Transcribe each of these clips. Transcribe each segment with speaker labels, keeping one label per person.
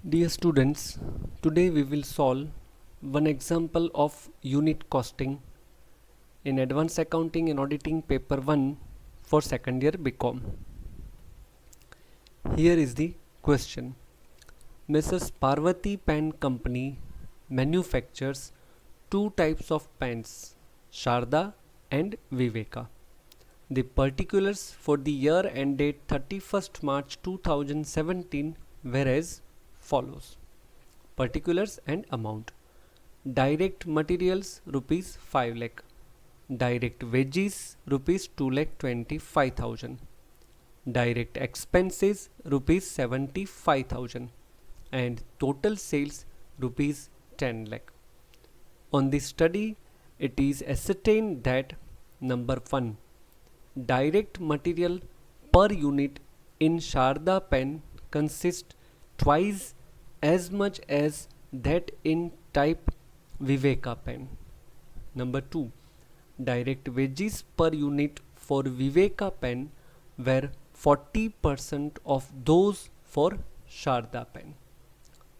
Speaker 1: Dear students, today we will solve one example of unit costing in Advanced Accounting and Auditing Paper 1 for second year BCom. Here is the question. Mrs. Parvati Pen Company manufactures two types of pens, Sharda and Viveka. The particulars for the year ended 31st March 2017 were as follows. Particulars and amount. Direct materials rupees 5 lakh. Direct wages rupees 2 lakh 25,000. Direct expenses rupees 75,000 and total sales rupees 10 lakh. On the study, it is ascertained that number 1. Direct material per unit in Sharda pen consists twice as much as that in type Viveka pen. Number 2. Direct wages per unit for Viveka pen were 40% of those for Sharda pen.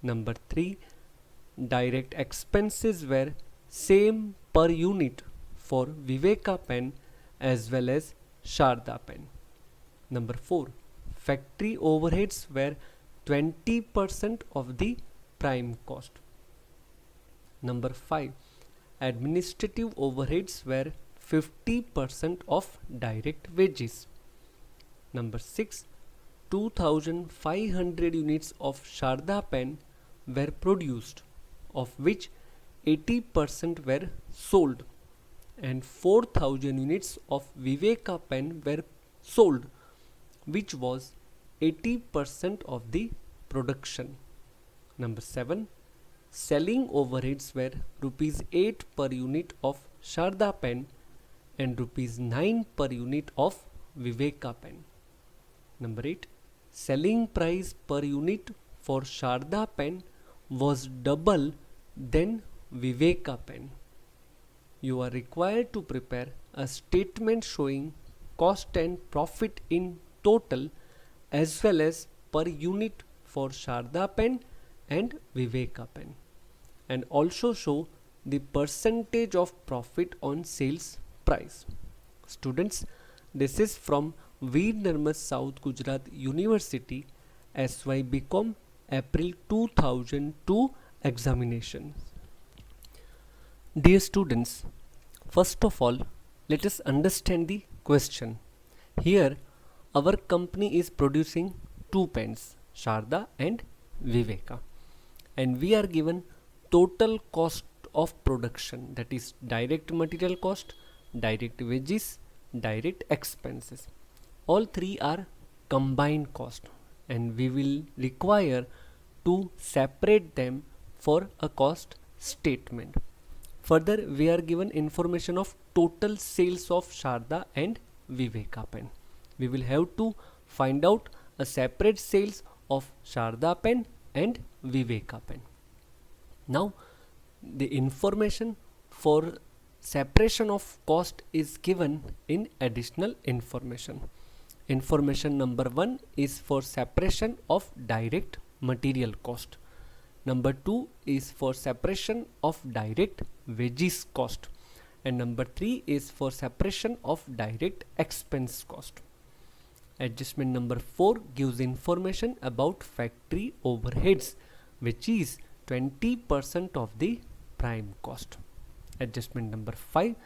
Speaker 1: Number 3. Direct expenses were same per unit for Viveka pen as well as Sharda pen. Number 4. Factory overheads were 20% of the prime cost. Number 5. Administrative overheads were 50% of direct wages. Number 6. 2500 units of Sharda pen were produced, of which 80% were sold, and 4000 units of Viveka pen were sold, which was 80% of the production. Number 7. Selling overheads were rupees 8 per unit of Sharda pen and rupees 9 per unit of Viveka pen. Number 8. Selling price per unit for Sharda pen was double than Viveka pen. You are required to prepare a statement showing cost and profit in total as well as per unit for Sharda pen and Viveka pen, and also show the percentage of profit on sales price. Students, this is from Veer Narmas South Gujarat University, SY BCom, April 2002 examination. Dear students, first of all, let us understand the question. Here, our company is producing two pens, Sharda and Viveka, and we are given total cost of production, that is direct material cost, direct wages, direct expenses. All three are combined cost, and we will require to separate them for a cost statement. Further, we are given information of total sales of Sharda and Viveka pen. We will have to find out a separate sales of Sharda pen and Viveka pen. Now, the information for separation of cost is given in additional information. Information number 1 is for separation of direct material cost. Number 2 is for separation of direct wages cost, and number 3 is for separation of direct expense cost. Adjustment number 4 gives information about factory overheads, which is 20% of the prime cost. Adjustment number 5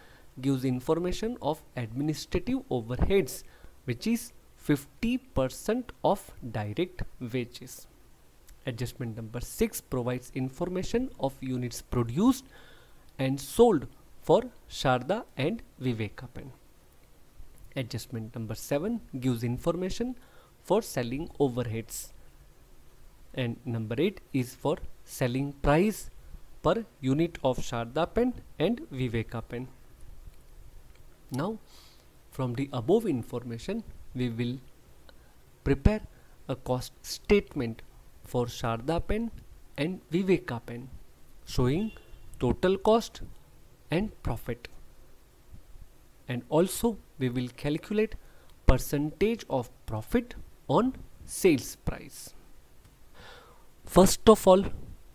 Speaker 1: gives information of administrative overheads, which is 50% of direct wages. Adjustment number 6 provides information of units produced and sold for Sharda and Viveka pen. Adjustment number 7 gives information for selling overheads, and number 8 is for selling price per unit of Sharda pen and Viveka pen. Now, from the above information, we will prepare a cost statement for Sharda pen and Viveka pen showing total cost and profit, and also we will calculate percentage of profit on sales price. First of all,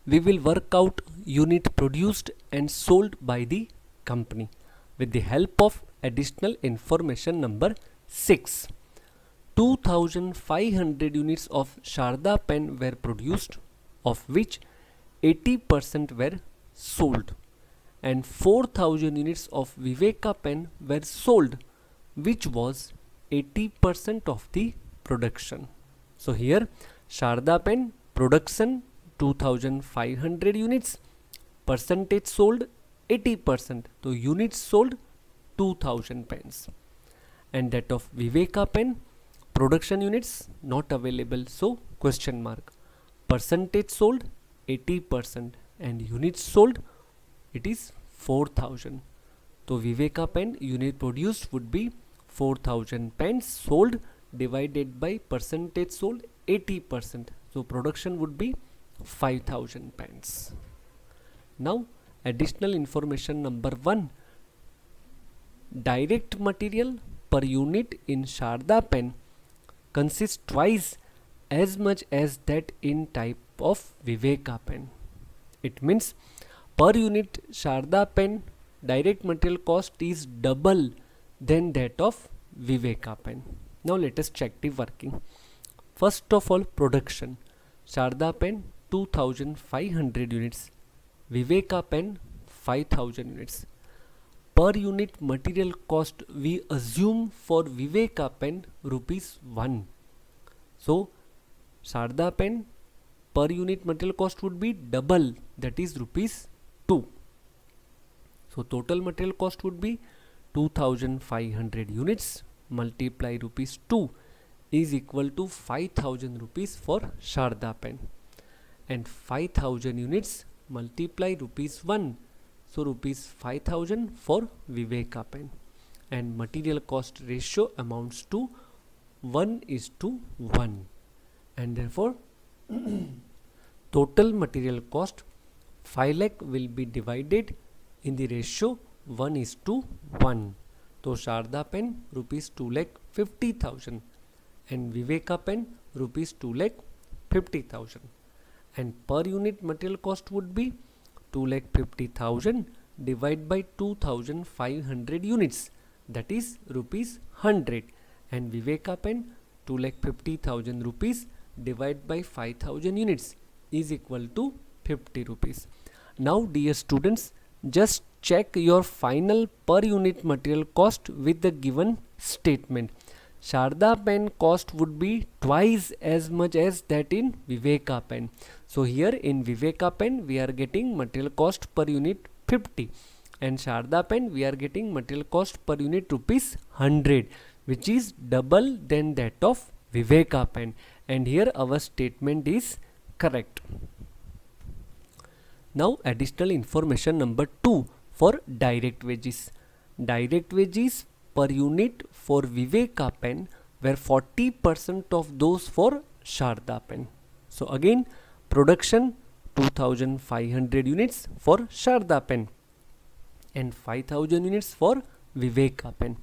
Speaker 1: we will work out unit produced and sold by the company with the help of additional information number 6. 2500 units of Sharda pen were produced, of which 80% were sold, and 4000 units of Viveka pen were sold, which was 80% of the production. So here Sharda pen production 2500 units, percentage sold 80%, so units sold 2000 pens. And that of Viveka pen production units not available, so question mark. Percentage sold 80% and units sold it is 4000. So Viveka pen unit produced would be 4000 pens sold divided by percentage sold 80%. So production would be 5000 pens. Now additional information number 1. Direct material per unit in Sharda pen consists twice as much as that in type of Viveka pen. It means per unit Sharda pen direct material cost is double than that of Viveka pen. Now let us check the working. First of all, production. Sharda pen 2500 units, Viveka pen 5000 units. Per unit material cost we assume for Viveka pen rupees 1. So Sharda pen per unit material cost would be double, that is rupees 2. So total material cost would be 2500 units multiply rupees 2 is equal to 5000 rupees for Sharda pen, and 5000 units multiply rupees 1, so rupees 5000 for Viveka pen, and material cost ratio amounts to 1:1, and therefore total material cost 5 lakh will be divided in the ratio 1:1. So Sharda pen rupees 2,50,000 and Viveka pen rupees 2,50,000, and per unit material cost would be 2,50,000 divided by 2500 units, that is rupees 100, and Viveka pen 2,50,000 rupees divided by 5000 units is equal to 50 rupees. Now dear students, just check your final per unit material cost with the given statement. Sharda pen cost would be twice as much as that in Viveka pen. So here in Viveka pen we are getting material cost per unit 50, and Sharda pen we are getting material cost per unit rupees 100, which is double than that of Viveka pen, and here our statement is correct. Now additional information number 2 for direct wages. Direct wages per unit for Viveka pen were 40% of those for Sharda pen. So again production 2500 units for Sharda pen and 5000 units for Viveka pen.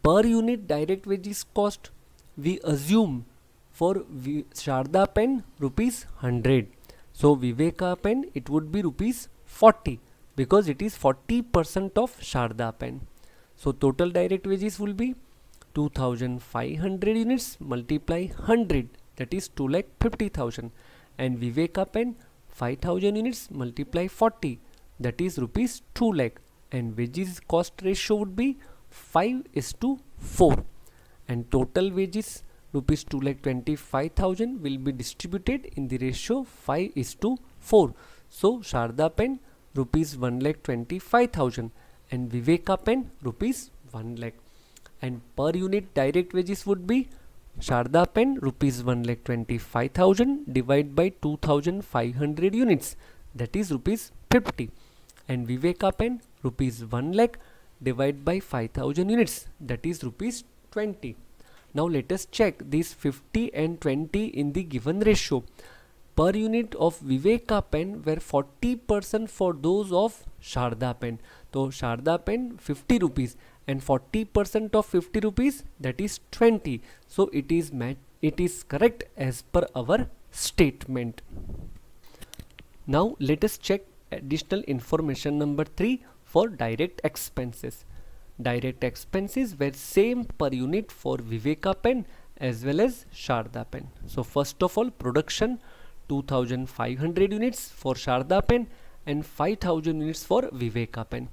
Speaker 1: Per unit direct wages cost we assume for Sharda pen rupees 100. So Viveka pen it would be rupees 40 because it is 40% of Sharda pen. So total direct wages will be 2500 units multiply 100, that is 2,50,000, and Viveka pen 5000 units multiply 40, that is rupees 2 lakh, and wages cost ratio would be 5:4, and total wages rupees 2,25,000 will be distributed in the ratio 5:4. So Sharda pen rupees 1,25,000 and Viveka pen rupees 1 lakh, and per unit direct wages would be Sharda pen rupees 1,25,000 divided by 2500 units, that is rupees 50, and Viveka pen rupees 1 lakh divided by 5000 units, that is rupees 20. Now let us check these 50 and 20 in the given ratio. Per unit of Viveka pen were 40% for those of Sharda pen. So Sharda pen 50 rupees and 40% of 50 rupees, that is 20. So it is correct as per our statement. Now let us check additional information number 3 for direct expenses. Direct expenses were same per unit for Viveka pen as well as Sharda pen. So first of all, production 2500 units for Sharda pen and 5000 units for Viveka pen.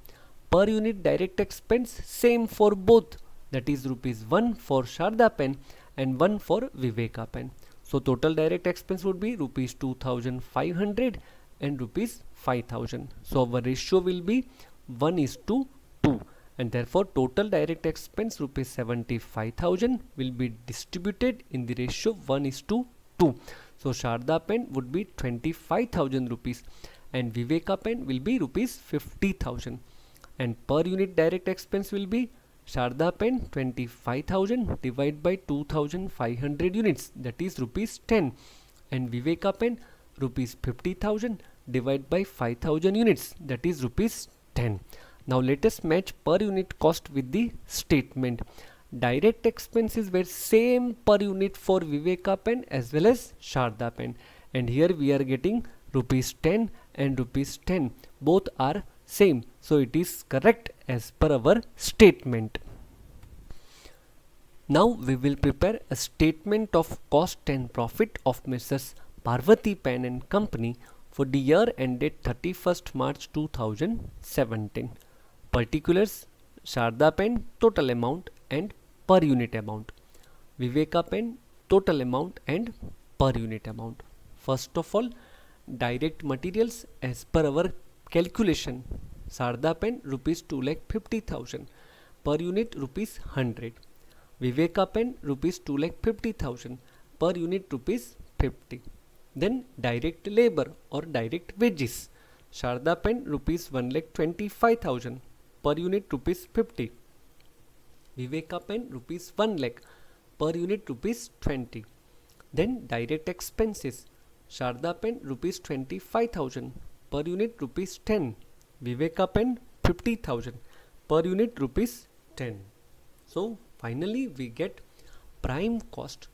Speaker 1: Per unit direct expense same for both, that is rupees 1 for Sharda pen and 1 for Viveka pen. So total direct expense would be rupees 2500 and rupees 5000. So our ratio will be 1:2, and therefore total direct expense rupees 75,000 will be distributed in the ratio 1:2. So Sharda pen would be 25,000 rupees and Viveka pen will be rupees 50,000, and per unit direct expense will be Sharda pen 25,000 divided by 2500 units, that is rupees 10, and Viveka pen rupees 50,000 divided by 5000 units, that is rupees 10. Now let us match per unit cost with the statement. Direct expenses were same per unit for Viveka pen as well as Sharda pen, and here we are getting rupees 10 and rupees 10, both are same, so it is correct as per our statement. Now we will prepare a statement of cost and profit of Messrs. Parvati Pen and Company for the year ended 31st March 2017. Particulars: Sharda pen total amount and per unit amount, Viveka pen total amount and per unit amount. First of all, direct materials as per our calculation. Sharda pen rupees 2,50,000, per unit rupees 100. Viveka pen rupees 2,50,000, per unit rupees 50. Then direct labor or direct wages. Sharda pen rupees 1,25,000, per unit rupees 50. Viveka pen rupees 1 lakh, per unit rupees 20. Then direct expenses. Sharda pen rupees 25,000, per unit rupees 10. Viveka pen 50,000, per unit rupees 10. So finally we get prime cost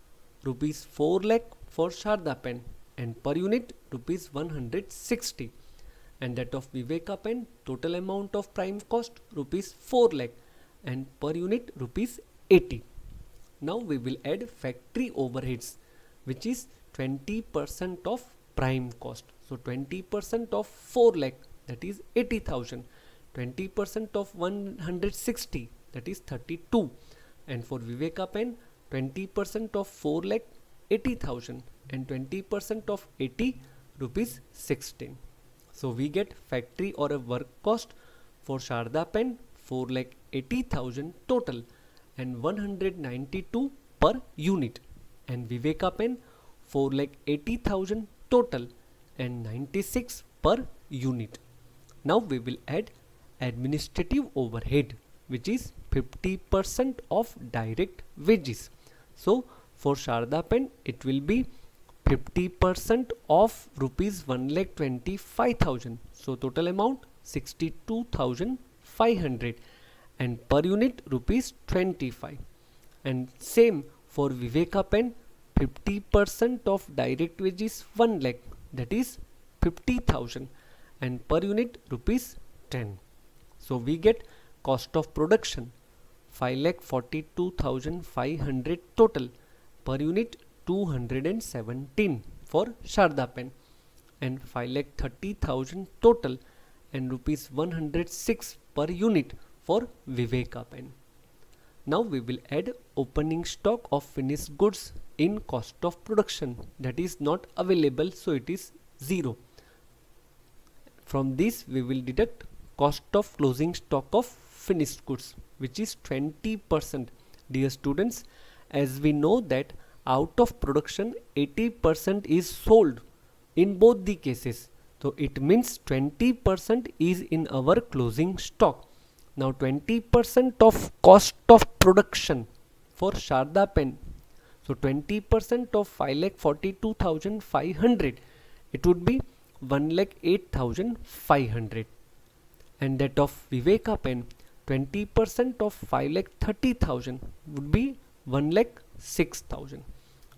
Speaker 1: rupees 4 lakh for Sharda pen and per unit rupees 160, and that of Viveka pen total amount of prime cost rupees 4 lakh and per unit rupees 80. Now we will add factory overheads, which is 20% of prime cost. So 20% of 4 lakh, that is 80,000, 20% of 160, that is 32, and for Viveka pen 20% of 4 lakh 80,000 and 20% of 80 rupees 16. So we get factory or a work cost for Sharda pen 4 lakh 80,000 total and 192 per unit, and Viveka pen 4 lakh 80,000 total and 96 per unit. Now we will add administrative overhead, which is 50% of direct wages. So for Sharda pen it will be 50% of rupees 1,25,000. So total amount 62,500 and per unit rupees 25. And same for Viveka pen, 50% of direct wages 1 lakh, that is 50,000, and per unit rupees 10. So we get cost of production 5,42,500 total, per unit 217 for Sharda pen, and 5,30,000 total and rupees 106 per unit for Viveka pen. Now we will add opening stock of finished goods in cost of production, that is not available, so it is 0. From this we will deduct cost of closing stock of finished goods, which is 20%. Dear students, as we know that out of production 80% is sold in both the cases, so it means 20% is in our closing stock. Now 20% of cost of production for Sharda pen, so 20% of 5,42,500, it would be 1,08,500, and that of Viveka pen 20% of 5,30,000 would be 1,06,000.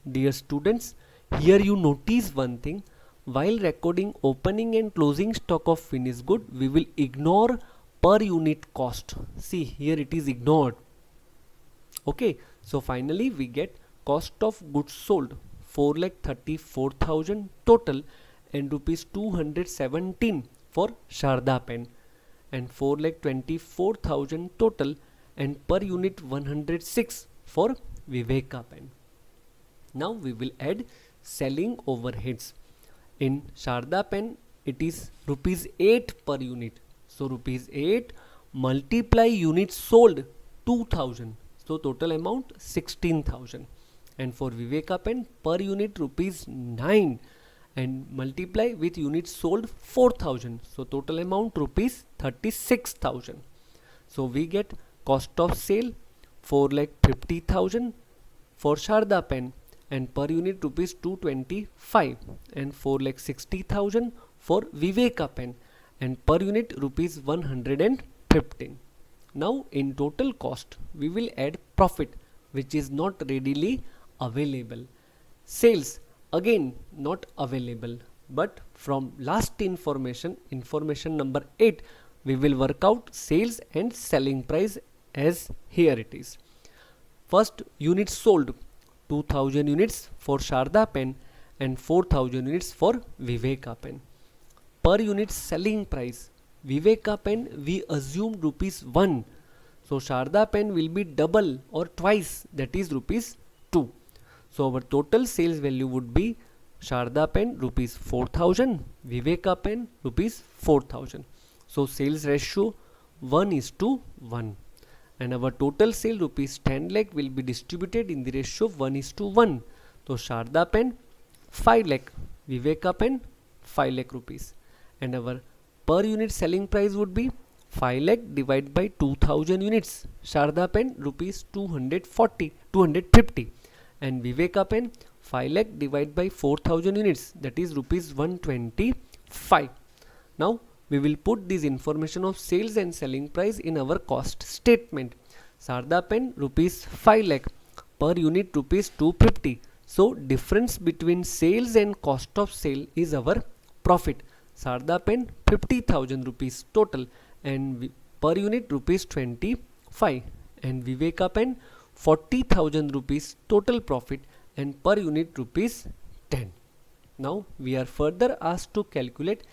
Speaker 1: Dear students, here you notice one thing, while recording opening and closing stock of finished good, we will ignore per unit cost. See, here it is ignored. Okay, so finally we get cost of goods sold 4,34,000 total and rupees 217 for Sharda pen, and 4,24,000 total and per unit 106 for Viveka pen. Now we will add selling overheads. In Sharda pen it is rupees 8 per unit. So rupees 8 multiply units sold 2000. So total amount 16,000. And for Viveka pen per unit rupees 9 and multiply with units sold 4000. So total amount rupees 36,000. So we get cost of sale 4,50,000 for Sharda pen and per unit rupees 225 and 4,60,000 for Viveka pen and per unit rupees 115. Now in total cost we will add profit which is not readily available. Sales again not available, but from last information number 8 we will work out sales and selling price as here it is. First, units sold 2000 units for Sharda pen and 4000 units for Viveka pen. Per unit selling price, Viveka pen we assume rupees 1. So Sharda pen will be double or twice, that is rupees 2. So our total sales value would be Sharda pen rupees 4000, Viveka pen rupees 4000. So sales ratio 1:1. And our total sale rupees 10 lakh will be distributed in the ratio 1:1. So Sharda pen 5 lakh, Viveka pen 5 lakh rupees, and our per unit selling price would be 5 lakh divided by 2000 units. Sharda pen rupees 250, and Viveka pen 5 lakh divided by 4000 units, that is rupees 125. Now we will put this information of sales and selling price in our cost statement. Sharda pen rupees 5 lakh, per unit rupees 250. So difference between sales and cost of sale is our profit. Sharda pen 50,000 rupees total and per unit rupees 25, and Viveka pen 40,000 rupees total profit and per unit rupees 10. Now we are further asked to calculate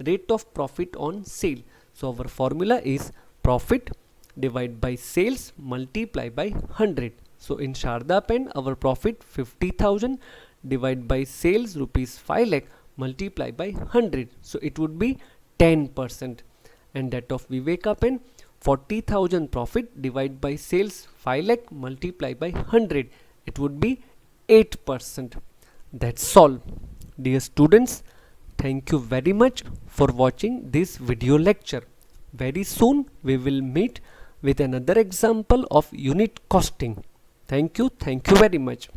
Speaker 1: rate of profit on sale. So our formula is profit divided by sales multiply by 100. So in Sharda pen our profit 50,000 divided by sales rupees 5 lakh multiply by 100. So it would be 10%. And that of Viveka pen 40,000 profit divided by sales 5 lakh multiply by 100. It would be 8%. That's all. Dear students, thank you very much for watching this video lecture. Very soon we will meet with another example of unit costing. Thank you very much.